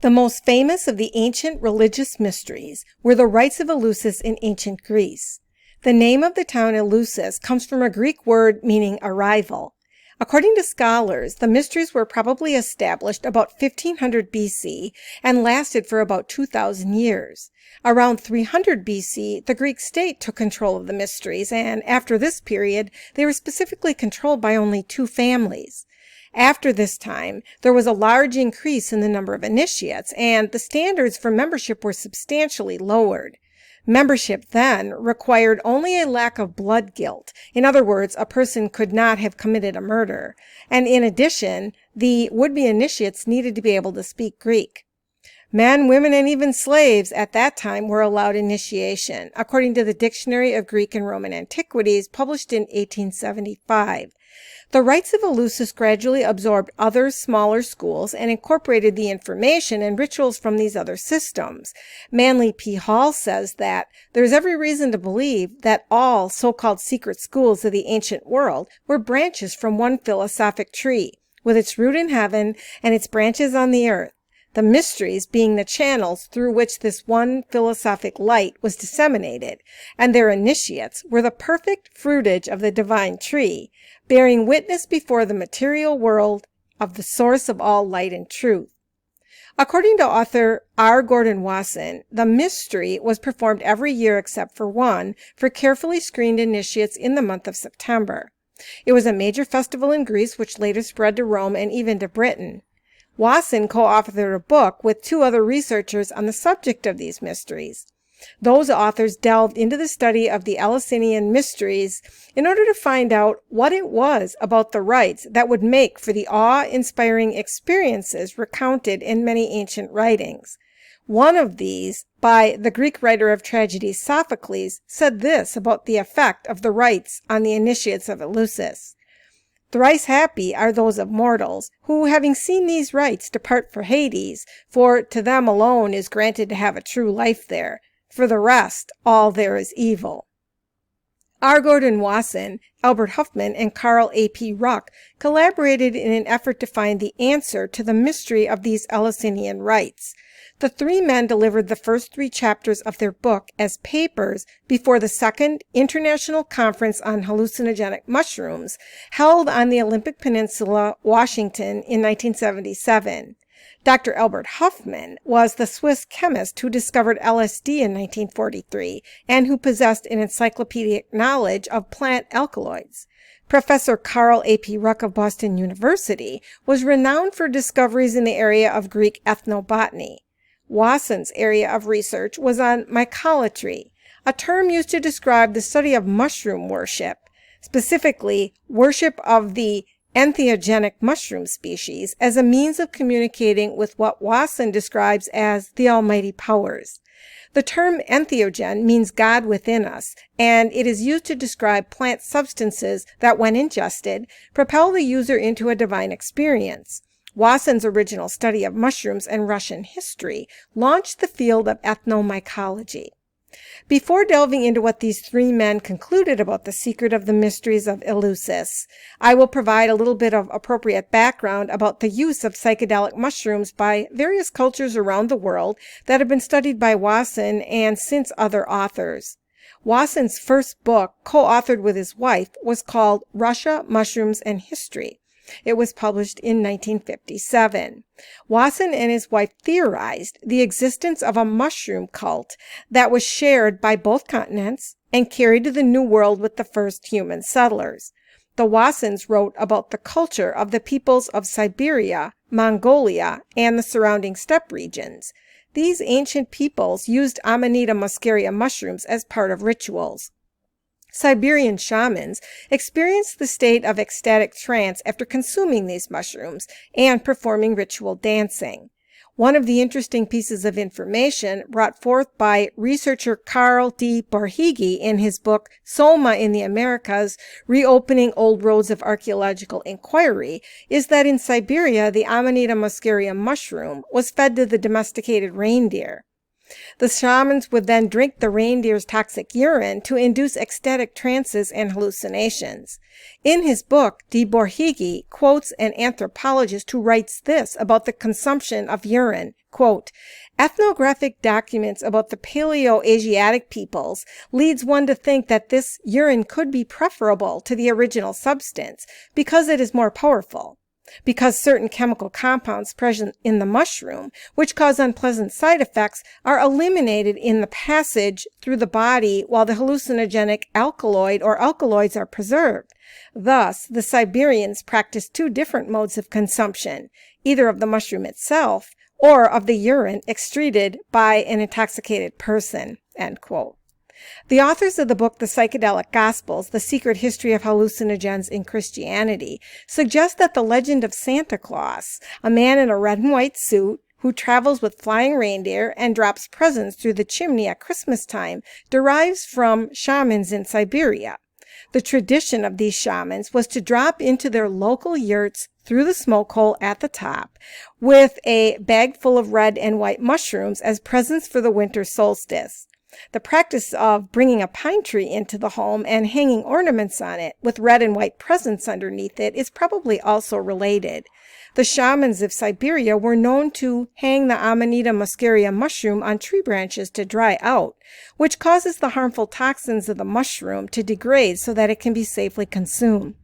The most famous of the ancient religious mysteries were the rites of Eleusis in ancient Greece. The name of the town Eleusis comes from a Greek word meaning arrival. According to scholars, the mysteries were probably established about 1500 BC and lasted for about 2,000 years. Around 300 BC, the Greek state took control of the mysteries, and after this period, they were specifically controlled by only two families. After this time, there was a large increase in the number of initiates, and the standards for membership were substantially lowered. Membership then required only a lack of blood guilt. In other words, a person could not have committed a murder. And in addition, the would-be initiates needed to be able to speak Greek. Men, women, and even slaves at that time were allowed initiation, according to the Dictionary of Greek and Roman Antiquities, published in 1875. The rites of Eleusis gradually absorbed other smaller schools and incorporated the information and rituals from these other systems. Manly P. Hall says that there is every reason to believe that all so-called secret schools of the ancient world were branches from one philosophic tree, with its root in heaven and its branches on the earth. The mysteries being the channels through which this one philosophic light was disseminated, and their initiates were the perfect fruitage of the divine tree, bearing witness before the material world of the source of all light and truth. According to author R. Gordon Wasson, the mystery was performed every year except for one for carefully screened initiates in the month of September. It was a major festival in Greece which later spread to Rome and even to Britain. Wasson co-authored a book with two other researchers on the subject of these mysteries. Those authors delved into the study of the Eleusinian mysteries in order to find out what it was about the rites that would make for the awe-inspiring experiences recounted in many ancient writings. One of these, by the Greek writer of tragedies Sophocles, said this about the effect of the rites on the initiates of Eleusis. Thrice happy are those of mortals, who, having seen these rites, depart for Hades, for to them alone is granted to have a true life there. For the rest, all there is evil. R. Gordon Wasson, Albert Huffman, and Carl A. P. Ruck collaborated in an effort to find the answer to the mystery of these Eleusinian rites. The three men delivered the first 3 chapters of their book as papers before the Second International Conference on Hallucinogenic Mushrooms, held on the Olympic Peninsula, Washington, in 1977. Dr. Albert Huffman was the Swiss chemist who discovered LSD in 1943 and who possessed an encyclopedic knowledge of plant alkaloids. Professor Carl A. P. Ruck of Boston University was renowned for discoveries in the area of Greek ethnobotany. Wasson's area of research was on mycolatry, a term used to describe the study of mushroom worship, specifically worship of the entheogenic mushroom species as a means of communicating with what Wasson describes as the almighty powers. The term entheogen means God within us, and it is used to describe plant substances that, when ingested, propel the user into a divine experience. Wasson's original study of mushrooms and Russian history launched the field of ethnomycology. Before delving into what these 3 men concluded about the secret of the mysteries of Eleusis, I will provide a little bit of appropriate background about the use of psychedelic mushrooms by various cultures around the world that have been studied by Wasson and since other authors. Wasson's first book, co-authored with his wife, was called Russia, Mushrooms, and History. It was published in 1957. Wasson and his wife theorized the existence of a mushroom cult that was shared by both continents and carried to the New World with the first human settlers. The Wassons wrote about the culture of the peoples of Siberia, Mongolia, and the surrounding steppe regions. These ancient peoples used Amanita muscaria mushrooms as part of rituals. Siberian shamans experienced the state of ecstatic trance after consuming these mushrooms and performing ritual dancing. One of the interesting pieces of information brought forth by researcher Carl D. Borhegyi in his book Soma in the Americas, Reopening Old Roads of Archaeological Inquiry, is that in Siberia the Amanita muscaria mushroom was fed to the domesticated reindeer. The shamans would then drink the reindeer's toxic urine to induce ecstatic trances and hallucinations. In his book, Borhegyi quotes an anthropologist who writes this about the consumption of urine, quote, "Ethnographic documents about the Paleo-Asiatic peoples leads one to think that this urine could be preferable to the original substance because it is more powerful. Because certain chemical compounds present in the mushroom, which cause unpleasant side effects, are eliminated in the passage through the body while the hallucinogenic alkaloid or alkaloids are preserved. Thus, the Siberians practice two different modes of consumption, either of the mushroom itself or of the urine excreted by an intoxicated person," end quote. The authors of the book, The Psychedelic Gospels, The Secret History of Hallucinogens in Christianity, suggest that the legend of Santa Claus, a man in a red and white suit who travels with flying reindeer and drops presents through the chimney at Christmas time, derives from shamans in Siberia. The tradition of these shamans was to drop into their local yurts through the smoke hole at the top with a bag full of red and white mushrooms as presents for the winter solstice. The practice of bringing a pine tree into the home and hanging ornaments on it with red and white presents underneath it is probably also related. The shamans of Siberia were known to hang the Amanita muscaria mushroom on tree branches to dry out, which causes the harmful toxins of the mushroom to degrade so that it can be safely consumed.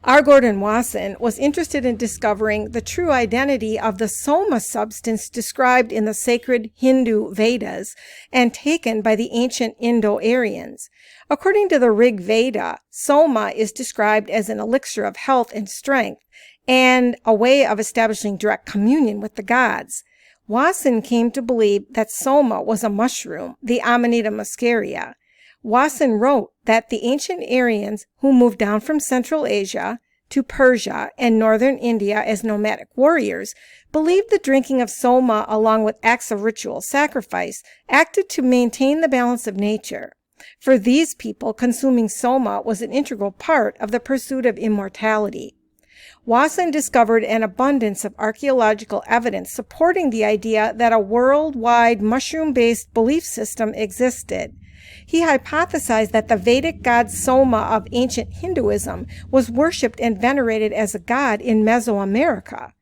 R. Gordon Wasson was interested in discovering the true identity of the Soma substance described in the sacred Hindu Vedas and taken by the ancient Indo-Aryans. According to the Rig Veda, Soma is described as an elixir of health and strength and a way of establishing direct communion with the gods. Wasson came to believe that Soma was a mushroom, the Amanita muscaria. Wasson wrote that the ancient Aryans who moved down from Central Asia to Persia and northern India as nomadic warriors believed the drinking of Soma along with acts of ritual sacrifice acted to maintain the balance of nature. For these people, consuming Soma was an integral part of the pursuit of immortality. Wasson discovered an abundance of archaeological evidence supporting the idea that a worldwide mushroom-based belief system existed. He hypothesized that the Vedic god Soma of ancient Hinduism was worshipped and venerated as a god in Mesoamerica.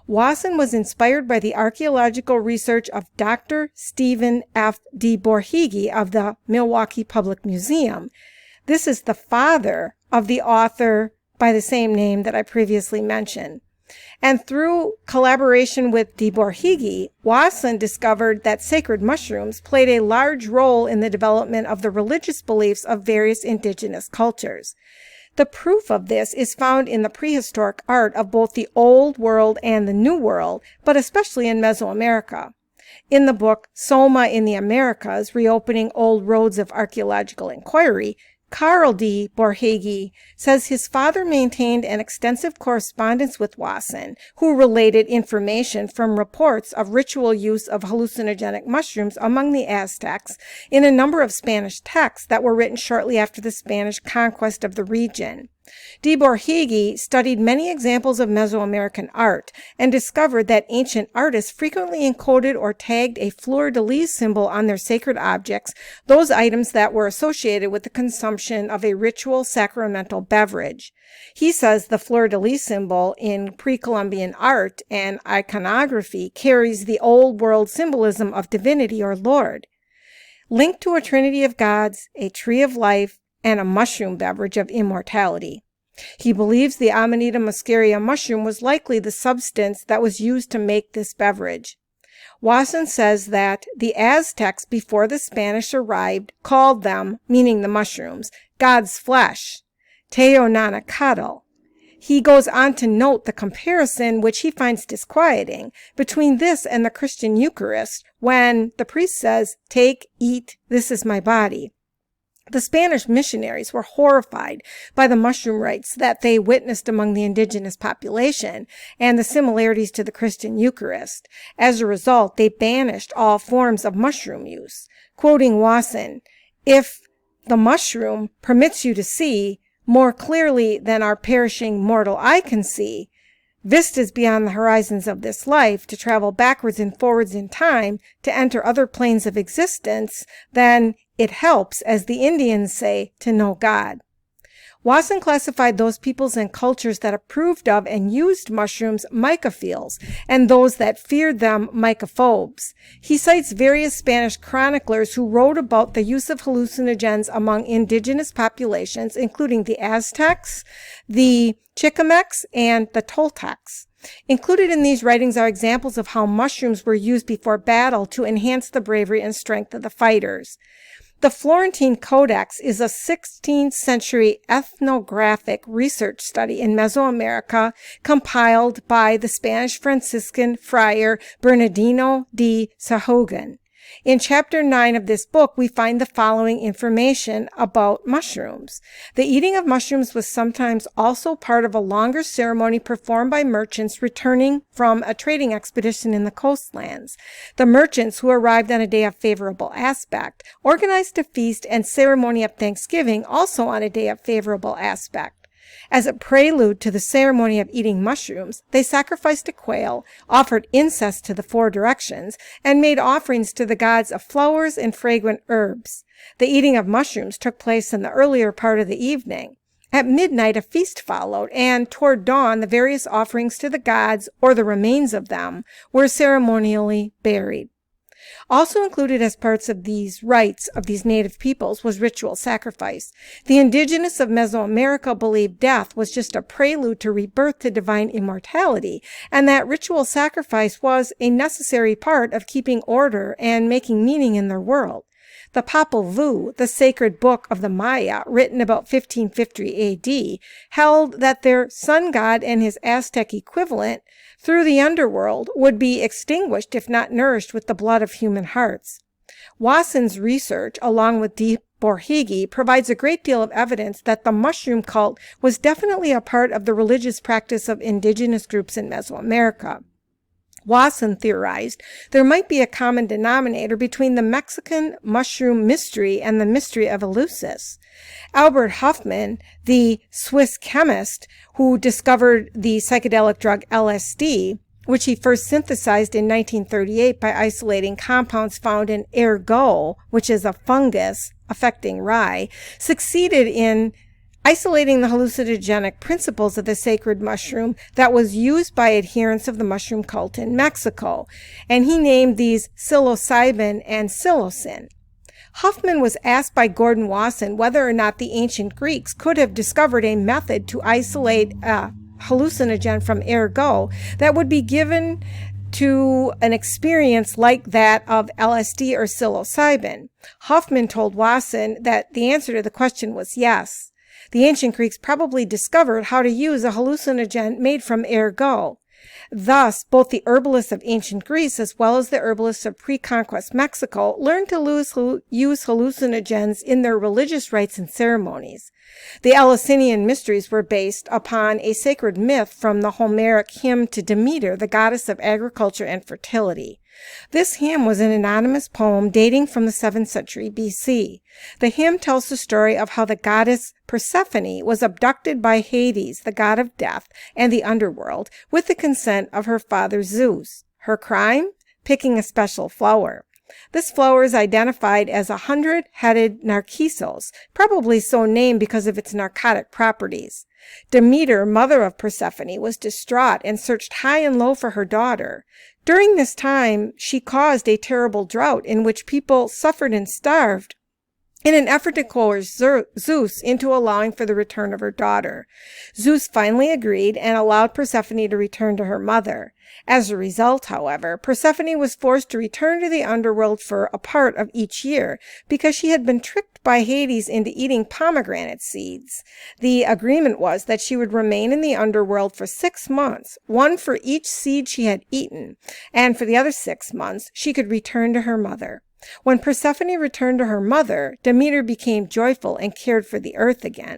Wasson was inspired by the archaeological research of Dr. Stephen F.D. Borhegyi of the Milwaukee Public Museum. This is the father of the author by the same name that I previously mentioned. And through collaboration with Borhegyi, Wasson discovered that sacred mushrooms played a large role in the development of the religious beliefs of various indigenous cultures. The proof of this is found in the prehistoric art of both the Old World and the New World, but especially in Mesoamerica. In the book Soma in the Americas, Reopening Old Roads of Archaeological Inquiry, Carl D. Borhegyi says his father maintained an extensive correspondence with Wasson, who related information from reports of ritual use of hallucinogenic mushrooms among the Aztecs in a number of Spanish texts that were written shortly after the Spanish conquest of the region. Borhegyi studied many examples of Mesoamerican art and discovered that ancient artists frequently encoded or tagged a fleur-de-lis symbol on their sacred objects, those items that were associated with the consumption of a ritual sacramental beverage. He says the fleur-de-lis symbol in pre-Columbian art and iconography carries the old world symbolism of divinity or Lord. Linked to a trinity of gods, a tree of life, and a mushroom beverage of immortality. He believes the Amanita muscaria mushroom was likely the substance that was used to make this beverage. Wasson says that the Aztecs before the Spanish arrived called them, meaning the mushrooms, God's flesh, Teonanacatl. He goes on to note the comparison, which he finds disquieting, between this and the Christian Eucharist, when the priest says, "Take, eat, this is my body." The Spanish missionaries were horrified by the mushroom rites that they witnessed among the indigenous population and the similarities to the Christian Eucharist. As a result, they banished all forms of mushroom use. Quoting Wasson, "If the mushroom permits you to see more clearly than our perishing mortal eye can see, vistas beyond the horizons of this life, to travel backwards and forwards in time, to enter other planes of existence, then it helps, as the Indians say, to know God. Wasson classified those peoples and cultures that approved of and used mushrooms mycophiles, and those that feared them mycophobes. He cites various Spanish chroniclers who wrote about the use of hallucinogens among indigenous populations, including the Aztecs, the Chichimecs, and the Toltecs. Included in these writings are examples of how mushrooms were used before battle to enhance the bravery and strength of the fighters. The Florentine Codex is a 16th century ethnographic research study in Mesoamerica compiled by the Spanish Franciscan friar Bernardino de Sahagún. In chapter 9 of this book, we find the following information about mushrooms. The eating of mushrooms was sometimes also part of a longer ceremony performed by merchants returning from a trading expedition in the coastlands. The merchants, who arrived on a day of favorable aspect, organized a feast and ceremony of Thanksgiving also on a day of favorable aspect. As a prelude to the ceremony of eating mushrooms, they sacrificed a quail, offered incense to the four directions, and made offerings to the gods of flowers and fragrant herbs. The eating of mushrooms took place in the earlier part of the evening. At midnight, a feast followed, and toward dawn, the various offerings to the gods, or the remains of them, were ceremonially buried. Also included as parts of these rites of these native peoples was ritual sacrifice. The indigenous of Mesoamerica believed death was just a prelude to rebirth to divine immortality, and that ritual sacrifice was a necessary part of keeping order and making meaning in their world. The Popol Vuh, the sacred book of the Maya, written about 1550 A.D., held that their sun god and his Aztec equivalent through the underworld would be extinguished if not nourished with the blood of human hearts. Wasson's research, along with D. Borhegyi, provides a great deal of evidence that the mushroom cult was definitely a part of the religious practice of indigenous groups in Mesoamerica. Wasson theorized there might be a common denominator between the Mexican mushroom mystery and the mystery of Eleusis. Albert Hofmann, the Swiss chemist who discovered the psychedelic drug LSD, which he first synthesized in 1938 by isolating compounds found in ergot, which is a fungus affecting rye, succeeded in isolating the hallucinogenic principles of the sacred mushroom that was used by adherents of the mushroom cult in Mexico, and he named these psilocybin and psilocin. Huffman was asked by Gordon Wasson whether or not the ancient Greeks could have discovered a method to isolate a hallucinogen from ergot that would be given to an experience like that of LSD or psilocybin. Huffman told Wasson that the answer to the question was yes. The ancient Greeks probably discovered how to use a hallucinogen made from ergot. Thus, both the herbalists of ancient Greece as well as the herbalists of pre-conquest Mexico learned to use hallucinogens in their religious rites and ceremonies. The Eleusinian mysteries were based upon a sacred myth from the Homeric hymn to Demeter, the goddess of agriculture and fertility. This hymn was an anonymous poem dating from the 7th century BC. The hymn tells the story of how the goddess Persephone was abducted by Hades, the god of death and the underworld, with the consent of her father Zeus. Her crime? Picking a special flower. This flower is identified as a 100-headed narcissus, probably so named because of its narcotic properties. Demeter, mother of Persephone, was distraught and searched high and low for her daughter. During this time, she caused a terrible drought in which people suffered and starved in an effort to coerce Zeus into allowing for the return of her daughter. Zeus finally agreed and allowed Persephone to return to her mother. As a result, however, Persephone was forced to return to the underworld for a part of each year because she had been tricked by Hades into eating pomegranate seeds. The agreement was that she would remain in the underworld for 6 months, one for each seed she had eaten, and for the other 6 months she could return to her mother. When Persephone returned to her mother, Demeter became joyful and cared for the earth again.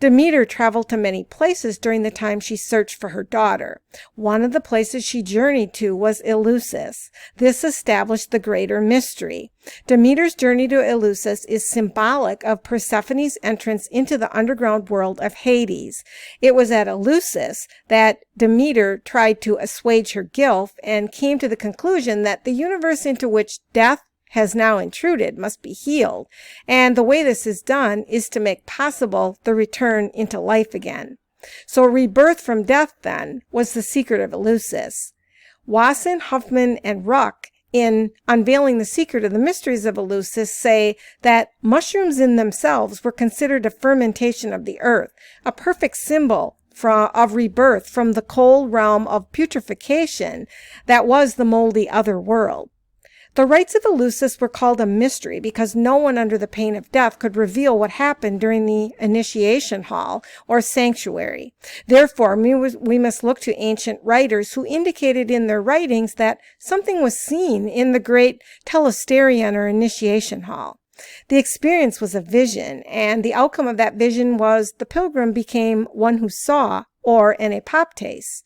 Demeter traveled to many places during the time she searched for her daughter. One of the places she journeyed to was Eleusis. This established the greater mystery. Demeter's journey to Eleusis is symbolic of Persephone's entrance into the underground world of Hades. It was at Eleusis that Demeter tried to assuage her guilt and came to the conclusion that the universe into which death has now intruded must be healed, and the way this is done is to make possible the return into life again. So rebirth from death, then, was the secret of Eleusis. Wasson, Huffman, and Ruck, in Unveiling the Secret of the Mysteries of Eleusis, say that mushrooms in themselves were considered a fermentation of the earth, a perfect symbol of rebirth from the cold realm of putrefaction that was the moldy other world. The rites of Eleusis were called a mystery because no one under the pain of death could reveal what happened during the initiation hall or sanctuary. Therefore, we must look to ancient writers who indicated in their writings that something was seen in the great telesterion or initiation hall. The experience was a vision, and the outcome of that vision was the pilgrim became one who saw, or an apoptes.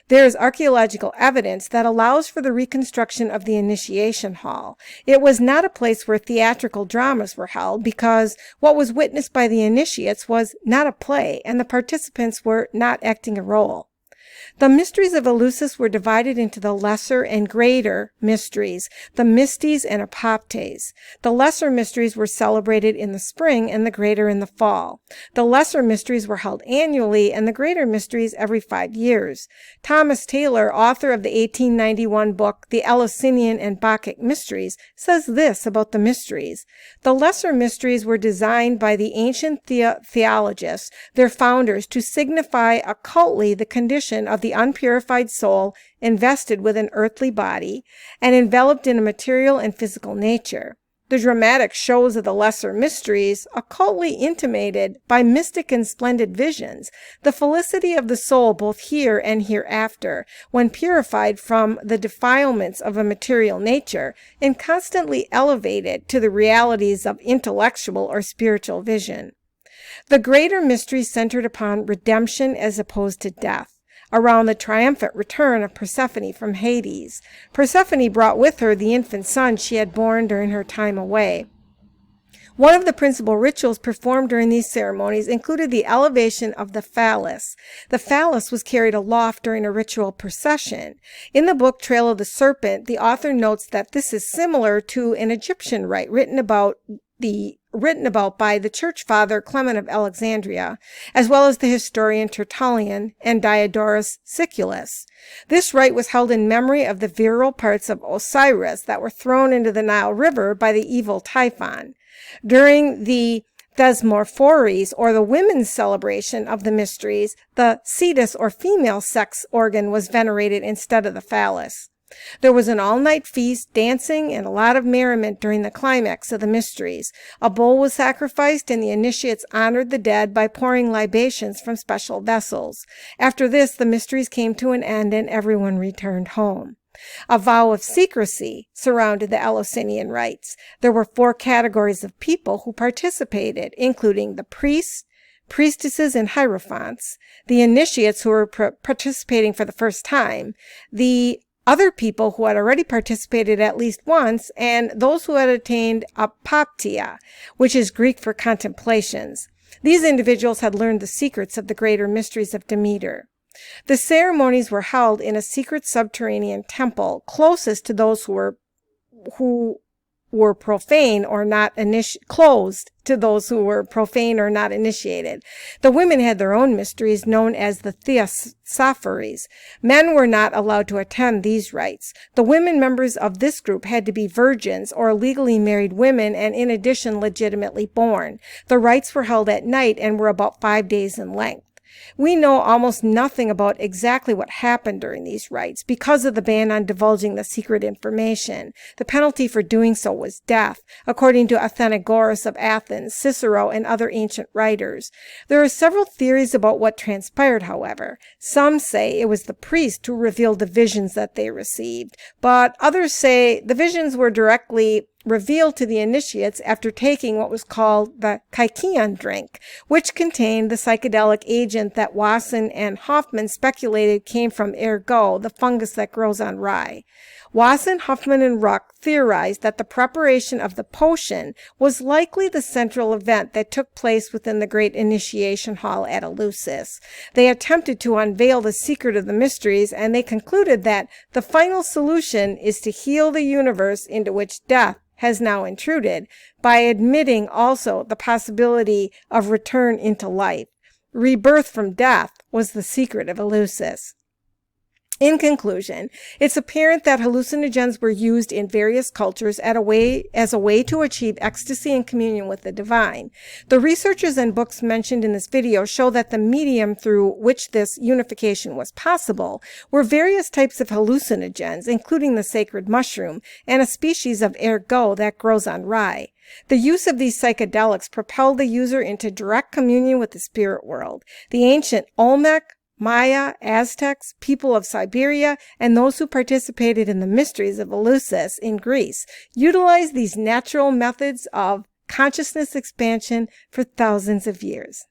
There is archaeological evidence that allows for the reconstruction of the initiation hall. It was not a place where theatrical dramas were held because what was witnessed by the initiates was not a play, and the participants were not acting a role. The mysteries of Eleusis were divided into the lesser and greater mysteries, the mystes and apoptes. The lesser mysteries were celebrated in the spring and the greater in the fall. The lesser mysteries were held annually and the greater mysteries every 5 years. Thomas Taylor, author of the 1891 book The Eleusinian and Bacchic Mysteries, says this about the mysteries. The lesser mysteries were designed by the ancient theologists, their founders, to signify occultly the condition of the unpurified soul invested with an earthly body and enveloped in a material and physical nature. The dramatic shows of the lesser mysteries occultly intimated by mystic and splendid visions the felicity of the soul both here and hereafter, when purified from the defilements of a material nature and constantly elevated to the realities of intellectual or spiritual vision. The greater mysteries centered upon redemption as opposed to death, around the triumphant return of Persephone from Hades. Persephone brought with her the infant son she had borne during her time away. One of the principal rituals performed during these ceremonies included the elevation of the Phallus. The Phallus was carried aloft during a ritual procession. In the book Trail of the Serpent, the author notes that this is similar to an Egyptian rite written about by the church father Clement of Alexandria, as well as the historian Tertullian and Diodorus Siculus. This rite was held in memory of the virile parts of Osiris that were thrown into the Nile River by the evil Typhon. During the Thesmorphores, or the women's celebration of the mysteries, the cetus or female sex organ was venerated instead of the phallus. There was an all-night feast, dancing, and a lot of merriment during the climax of the mysteries. A bull was sacrificed, and the initiates honored the dead by pouring libations from special vessels. After this, the mysteries came to an end, and everyone returned home. A vow of secrecy surrounded the Eleusinian rites. There were 4 categories of people who participated, including the priests, priestesses, and hierophants, the initiates who were participating for the first time, the other people who had already participated at least once, and those who had attained apoptia, which is Greek for contemplations. These individuals had learned the secrets of the greater mysteries of Demeter. The ceremonies were held in a secret subterranean temple closest to those who were profane or not closed to those who were profane or not initiated. The women had their own mysteries known as the Theosophories. Men were not allowed to attend these rites. The women members of this group had to be virgins or legally married women and in addition legitimately born. The rites were held at night and were about 5 days in length. We know almost nothing about exactly what happened during these rites because of the ban on divulging the secret information. The penalty for doing so was death, according to Athenagoras of Athens, Cicero, and other ancient writers. There are several theories about what transpired, however. Some say it was the priest who revealed the visions that they received, but others say the visions were directly revealed to the initiates after taking what was called the Kykeon drink, which contained the psychedelic agent that Wasson and Hoffman speculated came from ergot, the fungus that grows on rye. Wasson, Huffman, and Ruck theorized that the preparation of the potion was likely the central event that took place within the great initiation hall at Eleusis. They attempted to unveil the secret of the mysteries, and they concluded that the final solution is to heal the universe into which death has now intruded, by admitting also the possibility of return into life. Rebirth from death was the secret of Eleusis. In conclusion, it's apparent that hallucinogens were used in various cultures as a way to achieve ecstasy and communion with the divine. The researchers and books mentioned in this video show that the medium through which this unification was possible were various types of hallucinogens, including the sacred mushroom and a species of ergot that grows on rye. The use of these psychedelics propelled the user into direct communion with the spirit world. The ancient Olmec, Maya, Aztecs, people of Siberia, and those who participated in the mysteries of Eleusis in Greece utilized these natural methods of consciousness expansion for thousands of years.